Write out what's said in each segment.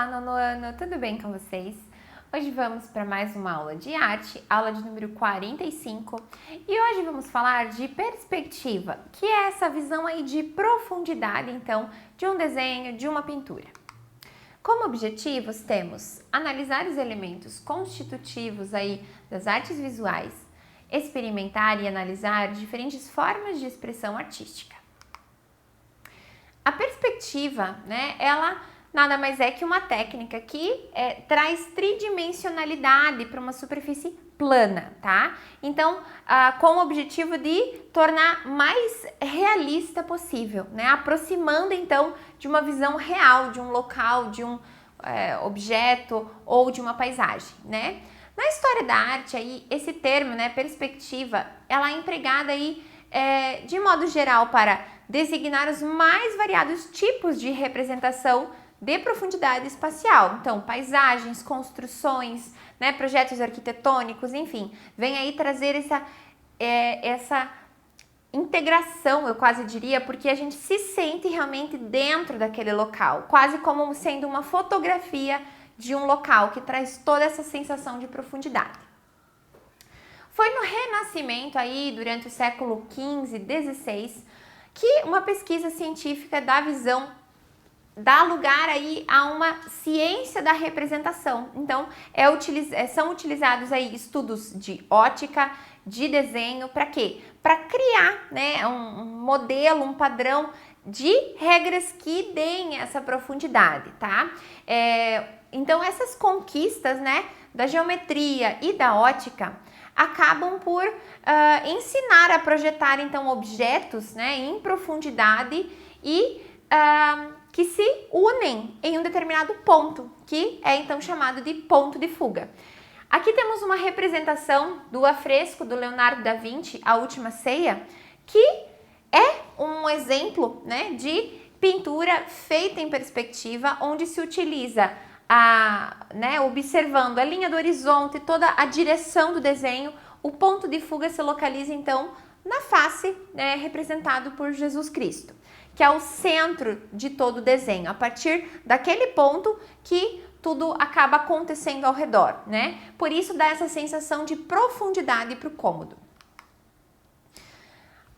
Olá, nono ano, tudo bem com vocês? Hoje vamos para mais uma aula de arte, aula de número 45, e hoje vamos falar de perspectiva, que é essa visão aí de profundidade, então, de um desenho, de uma pintura. Como objetivos temos analisar os elementos constitutivos aí das artes visuais, experimentar e analisar diferentes formas de expressão artística. A perspectiva, né, ela nada mais é que uma técnica que traz tridimensionalidade para uma superfície plana, tá? Então, com o objetivo de tornar mais realista possível, né? Aproximando, então, de uma visão real, de um local, de um objeto ou de uma paisagem, né? Na história da arte, aí, esse termo, né, perspectiva, ela é empregada aí, de modo geral para designar os mais variados tipos de representação de profundidade espacial. Então, paisagens, construções, né, projetos arquitetônicos, enfim, vem aí trazer essa integração, eu quase diria, porque a gente se sente realmente dentro daquele local, quase como sendo uma fotografia de um local que traz toda essa sensação de profundidade. Foi no Renascimento aí, durante o século XV, XVI, que uma pesquisa científica da visão dá lugar aí a uma ciência da representação. Então, são utilizados aí estudos de ótica, de desenho, para quê? Para criar, né, um modelo, um padrão de regras que deem essa profundidade, tá? Então, essas conquistas, né, da geometria e da ótica acabam por ensinar a projetar, então, objetos, né, em profundidade e que se unem em um determinado ponto, que é então chamado de ponto de fuga. Aqui temos uma representação do afresco do Leonardo da Vinci, A Última Ceia, que é um exemplo, né, de pintura feita em perspectiva, onde se utiliza observando a linha do horizonte, toda a direção do desenho, o ponto de fuga se localiza então na face, né, representado por Jesus Cristo, que é o centro de todo o desenho, a partir daquele ponto que tudo acaba acontecendo ao redor, né? Por isso dá essa sensação de profundidade para o cômodo.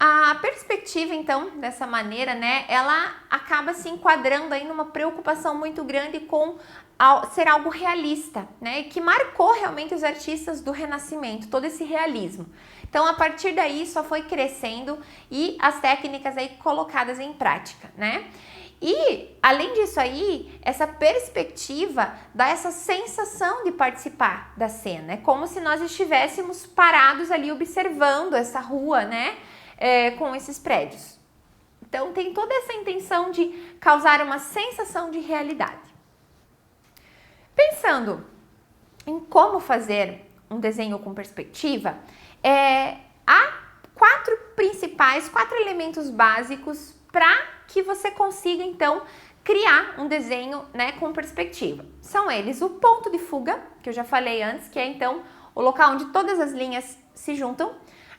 A perspectiva, então, dessa maneira, né, ela acaba se enquadrando aí numa preocupação muito grande com ser algo realista, né, que marcou realmente os artistas do Renascimento, todo esse realismo. Então, a partir daí, só foi crescendo e as técnicas aí colocadas em prática, né? E, além disso aí, essa perspectiva dá essa sensação de participar da cena. É como se nós estivéssemos parados ali observando essa rua, né? Com esses prédios. Então, tem toda essa intenção de causar uma sensação de realidade. Pensando em como fazer um desenho com perspectiva, há quatro elementos básicos para que você consiga, então, criar um desenho, né, com perspectiva. São eles o ponto de fuga, que eu já falei antes, que é, então, o local onde todas as linhas se juntam.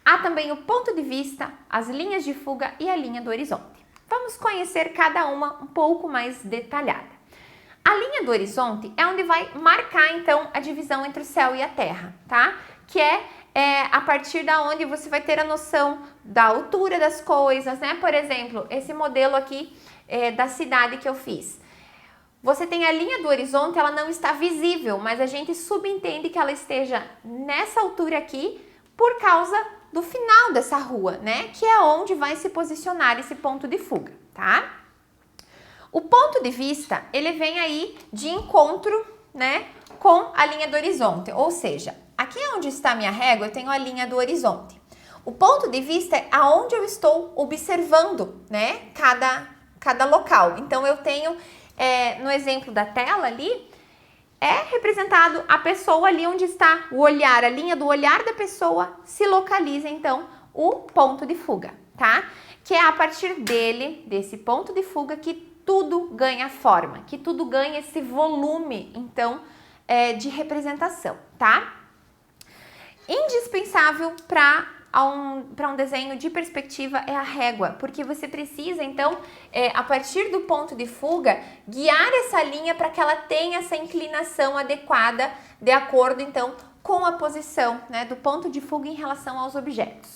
Há também o ponto de vista, as linhas de fuga e a linha do horizonte. Vamos conhecer cada uma um pouco mais detalhada. A linha do horizonte é onde vai marcar, então, a divisão entre o céu e a terra, tá? Que é a partir da onde você vai ter a noção da altura das coisas, né? Por exemplo, esse modelo aqui da cidade que eu fiz. Você tem a linha do horizonte, ela não está visível, mas a gente subentende que ela esteja nessa altura aqui por causa do final dessa rua, né? Que é onde vai se posicionar esse ponto de fuga, tá? O ponto de vista, ele vem aí de encontro, né, com a linha do horizonte, ou seja, aqui onde está a minha régua, eu tenho a linha do horizonte. O ponto de vista é aonde eu estou observando, né, cada local. Então, eu tenho, no exemplo da tela ali, representado a pessoa ali onde está o olhar, a linha do olhar da pessoa se localiza, então, o ponto de fuga, tá? Que é a partir desse ponto de fuga, que tudo ganha forma, que tudo ganha esse volume, então, de representação, tá? Indispensável para para um desenho de perspectiva é a régua, porque você precisa, então, a partir do ponto de fuga, guiar essa linha para que ela tenha essa inclinação adequada, de acordo, então, com a posição, né, do ponto de fuga em relação aos objetos.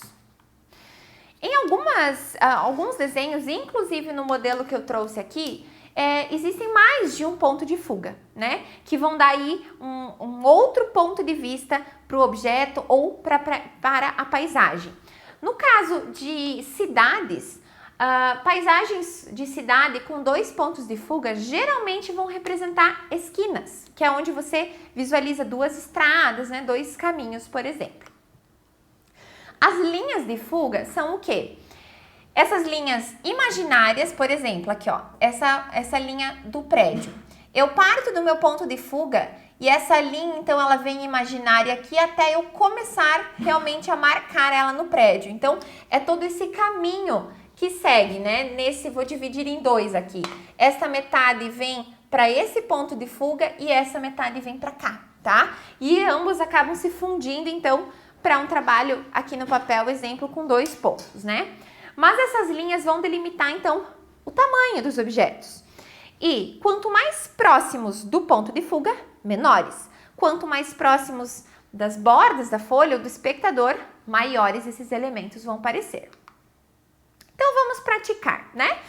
Em alguns desenhos, inclusive no modelo que eu trouxe aqui, existem mais de um ponto de fuga, né? Que vão dar aí um outro ponto de vista para o objeto ou para a paisagem. No caso de cidades, paisagens de cidade com 2 pontos de fuga geralmente vão representar esquinas, que é onde você visualiza 2 estradas, né? 2 caminhos, por exemplo. As linhas de fuga são o quê? Essas linhas imaginárias, por exemplo, aqui ó, essa linha do prédio. Eu parto do meu ponto de fuga e essa linha, então, ela vem imaginária aqui até eu começar realmente a marcar ela no prédio. Então, é todo esse caminho que segue, né? Vou dividir em 2 aqui. Essa metade vem para esse ponto de fuga e essa metade vem para cá, tá? E ambos acabam se fundindo, então, para um trabalho aqui no papel, exemplo, com 2 pontos, né? Mas essas linhas vão delimitar, então, o tamanho dos objetos. E quanto mais próximos do ponto de fuga, menores. Quanto mais próximos das bordas da folha ou do espectador, maiores esses elementos vão parecer. Então, vamos praticar, né?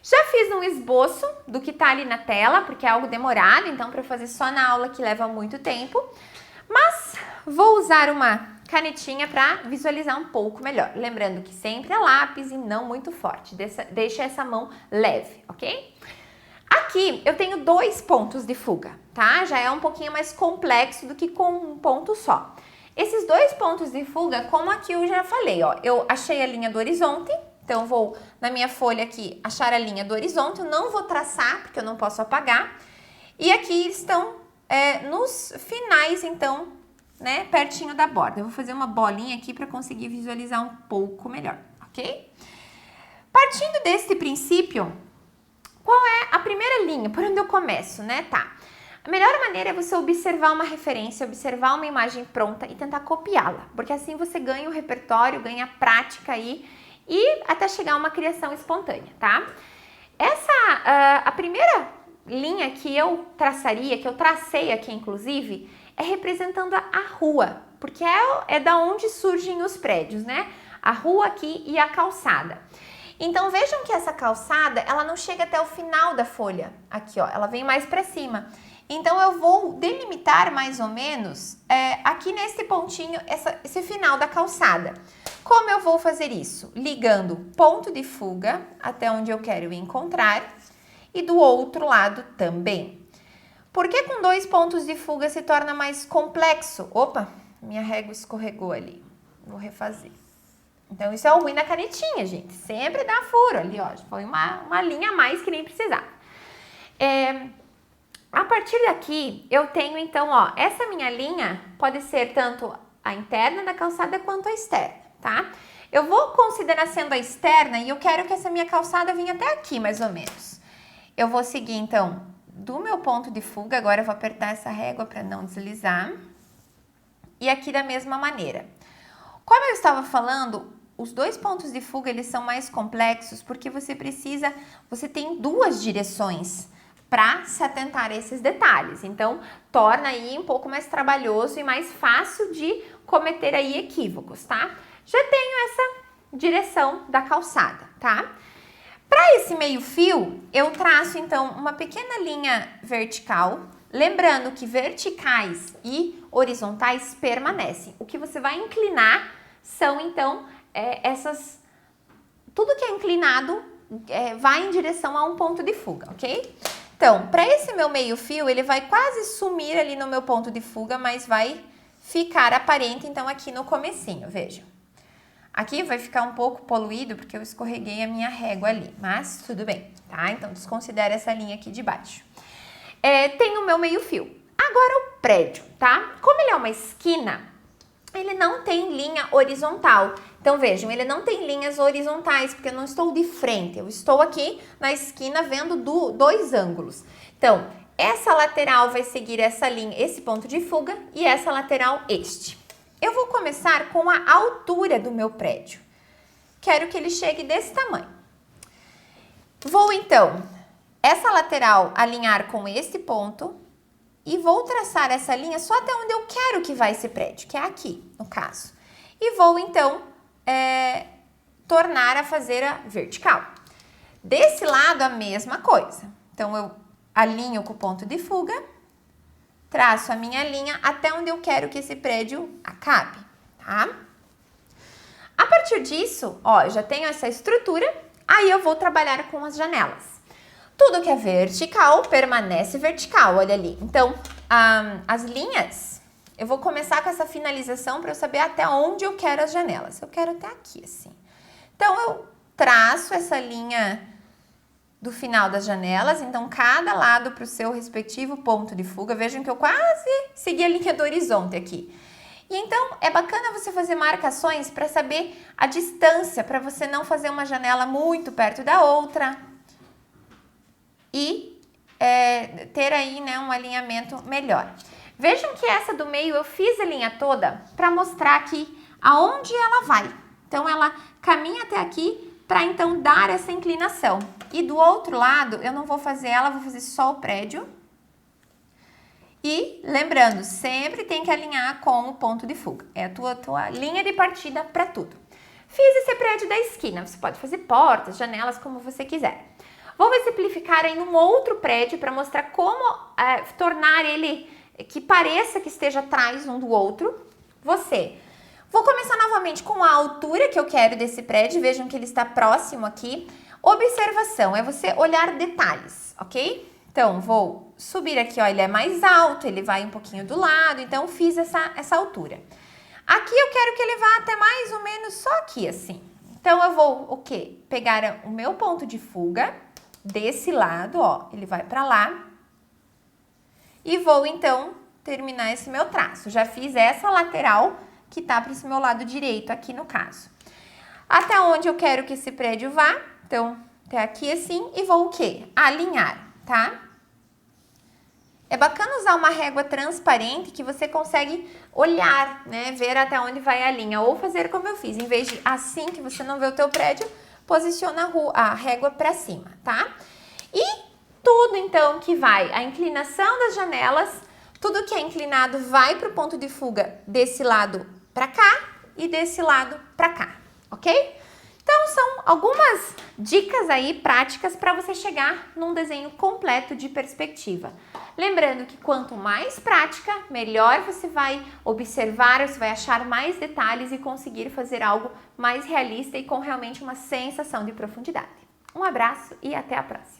Já fiz um esboço do que está ali na tela, porque é algo demorado, então, para fazer só na aula que leva muito tempo. Mas vou usar uma canetinha para visualizar um pouco melhor. Lembrando que sempre é lápis e não muito forte. Deixa essa mão leve, ok? Aqui eu tenho 2 pontos de fuga, tá? Já é um pouquinho mais complexo do que com um ponto só. Esses 2 pontos de fuga, como aqui eu já falei, ó, eu achei a linha do horizonte, então vou na minha folha aqui achar a linha do horizonte, eu não vou traçar, porque eu não posso apagar. E aqui estão nos finais, então, né, pertinho da borda. Eu vou fazer uma bolinha aqui para conseguir visualizar um pouco melhor, ok? Partindo desse princípio, qual é a primeira linha? Por onde eu começo, né? Tá. A melhor maneira é você observar uma referência, observar uma imagem pronta e tentar copiá-la, porque assim você ganha o repertório, ganha a prática aí e até chegar a uma criação espontânea, tá? A primeira linha que eu traçaria, que eu tracei aqui inclusive, é representando a rua, porque é da onde surgem os prédios, né? A rua aqui e a calçada. Então, vejam que essa calçada, ela não chega até o final da folha, aqui ó, ela vem mais para cima. Então, eu vou delimitar mais ou menos aqui nesse pontinho, esse final da calçada. Como eu vou fazer isso? Ligando ponto de fuga até onde eu quero encontrar e do outro lado também. Por que com 2 pontos de fuga se torna mais complexo? Opa, minha régua escorregou ali. Vou refazer. Então, isso é o ruim da canetinha, gente. Sempre dá furo ali, ó. Foi uma linha a mais que nem precisava. A partir daqui, eu tenho, então, ó, essa minha linha pode ser tanto a interna da calçada quanto a externa, tá? Eu vou considerar sendo a externa e eu quero que essa minha calçada venha até aqui, mais ou menos. Eu vou seguir, então, do meu ponto de fuga, agora eu vou apertar essa régua para não deslizar. E aqui da mesma maneira. Como eu estava falando, os 2 pontos de fuga, eles são mais complexos porque você tem 2 direções para se atentar a esses detalhes. Então, torna aí um pouco mais trabalhoso e mais fácil de cometer aí equívocos, tá? Já tenho essa direção da calçada, tá? Para esse meio fio, eu traço, então, uma pequena linha vertical, lembrando que verticais e horizontais permanecem. O que você vai inclinar são, então, tudo que é inclinado vai em direção a um ponto de fuga, ok? Então, para esse meu meio fio, ele vai quase sumir ali no meu ponto de fuga, mas vai ficar aparente, então, aqui no comecinho, vejam. Aqui vai ficar um pouco poluído porque eu escorreguei a minha régua ali, mas tudo bem, tá? Então, desconsidera essa linha aqui de baixo. Tem o meu meio fio. Agora o prédio, tá? Como ele é uma esquina, ele não tem linha horizontal. Então, vejam, ele não tem linhas horizontais, porque eu não estou de frente. Eu estou aqui na esquina vendo 2 ângulos. Então, essa lateral vai seguir essa linha, esse ponto de fuga, e essa lateral este. Eu vou começar com a altura do meu prédio. Quero que ele chegue desse tamanho. Vou, então, essa lateral alinhar com esse ponto e vou traçar essa linha só até onde eu quero que vá esse prédio, que é aqui, no caso. E vou, então, tornar a fazer a vertical. Desse lado, a mesma coisa. Então, eu alinho com o ponto de fuga, traço a minha linha até onde eu quero que esse prédio acabe, tá? A partir disso, ó, eu já tenho essa estrutura, aí eu vou trabalhar com as janelas. Tudo que é vertical permanece vertical, olha ali. Então, as linhas, eu vou começar com essa finalização para eu saber até onde eu quero as janelas. Eu quero até aqui, assim. Então, eu traço essa linha do final das janelas, então cada lado para o seu respectivo ponto de fuga. Vejam que eu quase segui a linha do horizonte aqui. E então, é bacana você fazer marcações para saber a distância, para você não fazer uma janela muito perto da outra e ter aí, né, um alinhamento melhor. Vejam que essa do meio eu fiz a linha toda para mostrar aqui aonde ela vai. Então, ela caminha até aqui para então dar essa inclinação. E do outro lado, eu não vou fazer ela, vou fazer só o prédio. E lembrando, sempre tem que alinhar com o ponto de fuga. É a tua linha de partida para tudo. Fiz esse prédio da esquina, você pode fazer portas, janelas, como você quiser. Vou exemplificar em um outro prédio para mostrar como tornar ele que pareça que esteja atrás um do outro. Vou começar novamente com a altura que eu quero desse prédio. Vejam que ele está próximo aqui. Observação, é você olhar detalhes, ok? Então, vou subir aqui, ó, ele é mais alto, ele vai um pouquinho do lado, então fiz essa altura. Aqui eu quero que ele vá até mais ou menos só aqui, assim. Então, eu vou, o quê? Pegar o meu ponto de fuga desse lado, ó, ele vai pra lá. E vou, então, terminar esse meu traço. Já fiz essa lateral que tá para esse meu lado direito aqui no caso. Até onde eu quero que esse prédio vá, então, até aqui assim, e vou o quê? Alinhar, tá? É bacana usar uma régua transparente que você consegue olhar, né? Ver até onde vai a linha, ou fazer como eu fiz, em vez de assim que você não vê o teu prédio, posiciona a régua para cima, tá? E tudo, então, que vai, a inclinação das janelas, tudo que é inclinado vai para o ponto de fuga desse lado para cá e desse lado para cá, ok? Então, são algumas dicas aí práticas para você chegar num desenho completo de perspectiva. Lembrando que quanto mais prática, melhor você vai observar, você vai achar mais detalhes e conseguir fazer algo mais realista e com realmente uma sensação de profundidade. Um abraço e até a próxima!